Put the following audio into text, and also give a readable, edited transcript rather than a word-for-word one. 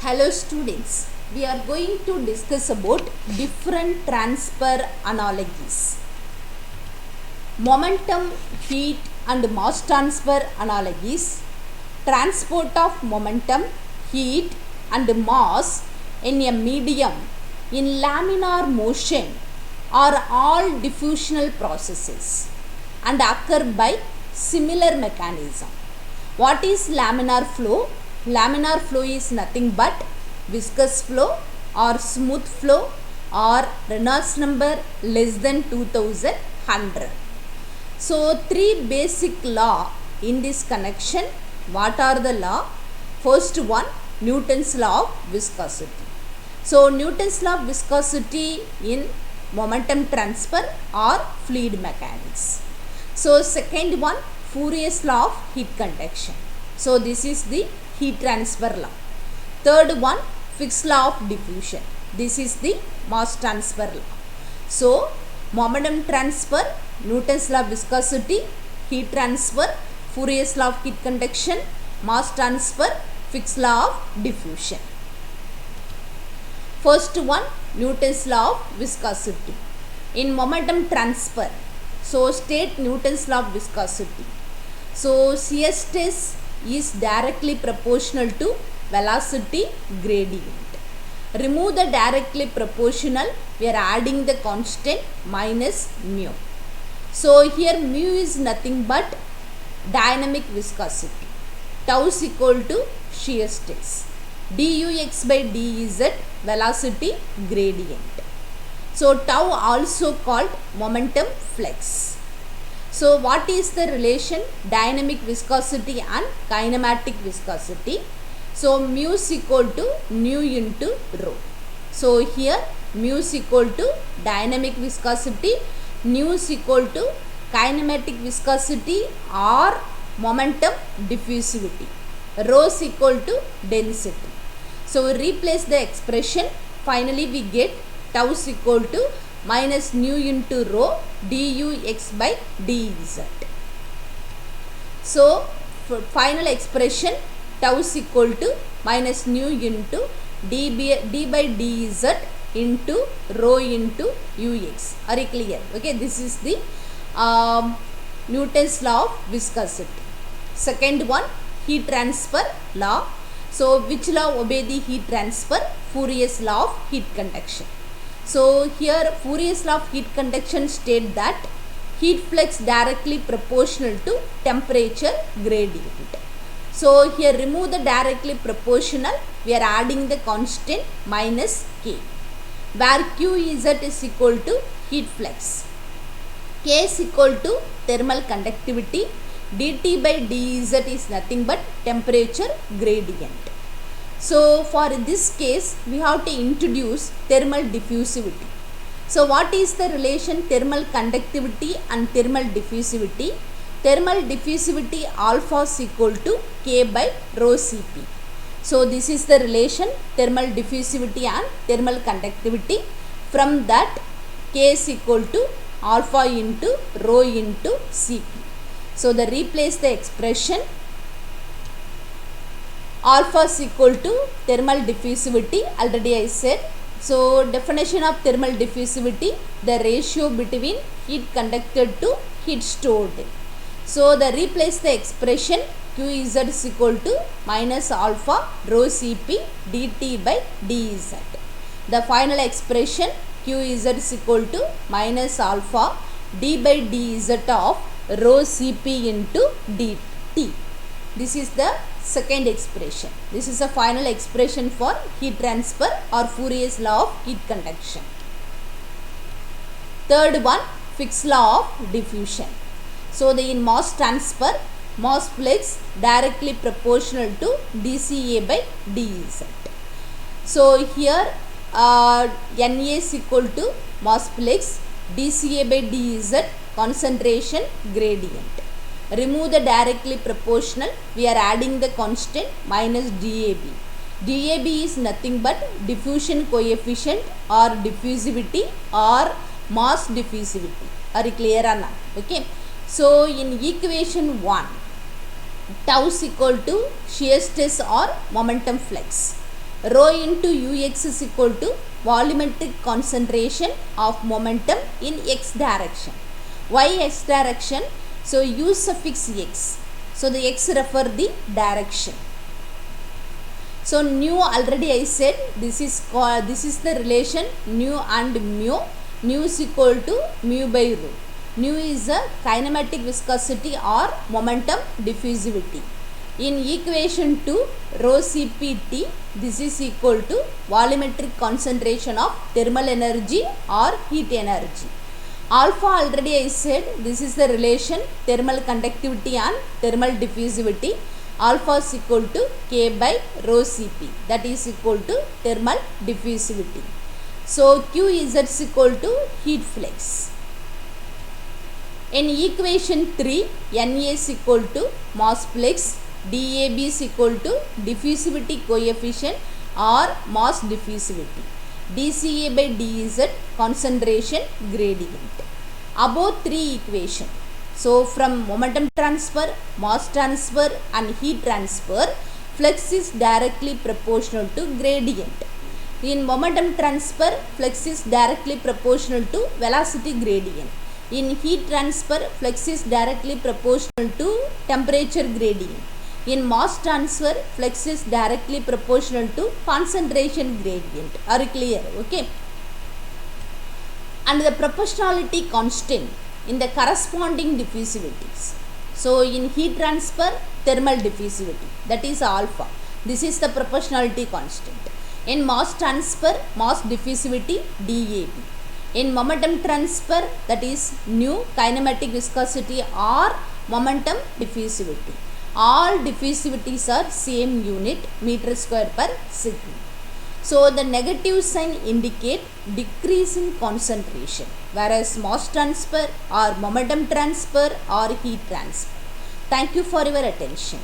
Hello students, we are going to discuss about different transfer analogies. Momentum, heat and mass transfer analogies. Transport of momentum, heat and mass in a medium in laminar motion are all diffusional processes and occur by similar mechanism. What is laminar flow? Laminar flow is nothing but viscous flow or smooth flow or Reynolds number less than 2100. So three basic law in this connection. What are the law? First one, Newton's law of viscosity. So Newton's law of viscosity in momentum transfer or fluid mechanics. So second one, Fourier's law of heat conduction. So this is the heat transfer law. Third one, Fick's law of diffusion. This is the mass transfer law. So momentum transfer, Newton's law of viscosity, heat transfer, Fourier's law of heat conduction, mass transfer, Fick's law of diffusion. First one, Newton's law of viscosity. In momentum transfer, so state Newton's law of viscosity. So shear stress is directly proportional to velocity gradient. Remove the directly proportional, we are adding the constant minus mu. So here mu is nothing but dynamic viscosity. Tau is equal to shear stress. dux by dz velocity gradient. So tau also called momentum flux. So what is the relation dynamic viscosity and kinematic viscosity? So mu is equal to nu into rho. So here mu is equal to dynamic viscosity, nu is equal to kinematic viscosity or momentum diffusivity. Rho is equal to density. So we replace the expression. Finally we get tau is equal to minus nu into rho dux by dz. So for final expression, tau is equal to minus nu into d by dz into rho into ux. Are you clear? Okay, this is the Newton's law of viscosity. Second one, heat transfer law. So which law obey the heat transfer? Fourier's law of heat conduction. So here Fourier's law of heat conduction state that heat flux directly proportional to temperature gradient. So here remove the directly proportional, we are adding the constant minus k, where qz is equal to heat flux, k is equal to thermal conductivity, dt by dz is nothing but temperature gradient. So for this case we have to introduce thermal diffusivity. So what is the relation thermal conductivity and thermal diffusivity? Thermal diffusivity alpha is equal to k by rho Cp. So this is the relation thermal diffusivity and thermal conductivity. From that k is equal to alpha into rho into Cp. So the replace the expression. Alpha is equal to thermal diffusivity, already I said. So definition of thermal diffusivity, the ratio between heat conducted to heat stored. So the replace the expression qz is equal to minus alpha rho Cp dt by dz. The final expression qz is equal to minus alpha d by dz of rho Cp into dt. This is the second expression. This is a final expression for heat transfer or Fourier's law of heat conduction. Third one, Fick's law of diffusion. So the in mass transfer, mass flux directly proportional to dCA by dz. So here Na is equal to mass flux, dCA by dz concentration gradient. Remove the directly proportional, we are adding the constant minus dAb. dAb is nothing but diffusion coefficient or diffusivity or mass diffusivity. Are you clear or not? Okay. So in equation 1, tau is equal to shear stress or momentum flux. rho into ux is equal to volumetric concentration of momentum in x direction. Why x direction? So u suffix x. So the x refer the direction. So nu already I said this is the relation nu and mu. Nu is equal to mu by rho. Nu is a kinematic viscosity or momentum diffusivity. In equation 2, rho Cpt, this is equal to volumetric concentration of thermal energy or heat energy. Alpha already I said this is the relation thermal conductivity and thermal diffusivity. Alpha is equal to K by rho Cp, that is equal to thermal diffusivity. So Qz is equal to heat flux. In equation 3, Na is equal to mass flux, DAB is equal to diffusivity coefficient or mass diffusivity, dCA by dZ concentration gradient. Above 3 equation. So from momentum transfer, mass transfer and heat transfer, flux is directly proportional to gradient. In momentum transfer, flux is directly proportional to velocity gradient. In heat transfer, flux is directly proportional to temperature gradient. In mass transfer, flux is directly proportional to concentration gradient. Are you clear? Okay. And the proportionality constant in the corresponding diffusivities. So in heat transfer, thermal diffusivity, that is alpha. This is the proportionality constant. In mass transfer, mass diffusivity DAB. In momentum transfer, that is nu, kinematic viscosity or momentum diffusivity. All diffusivities are same unit, meter square per second. So the negative sign indicate decrease in concentration, whereas mass transfer or momentum transfer or heat transfer. Thank you for your attention.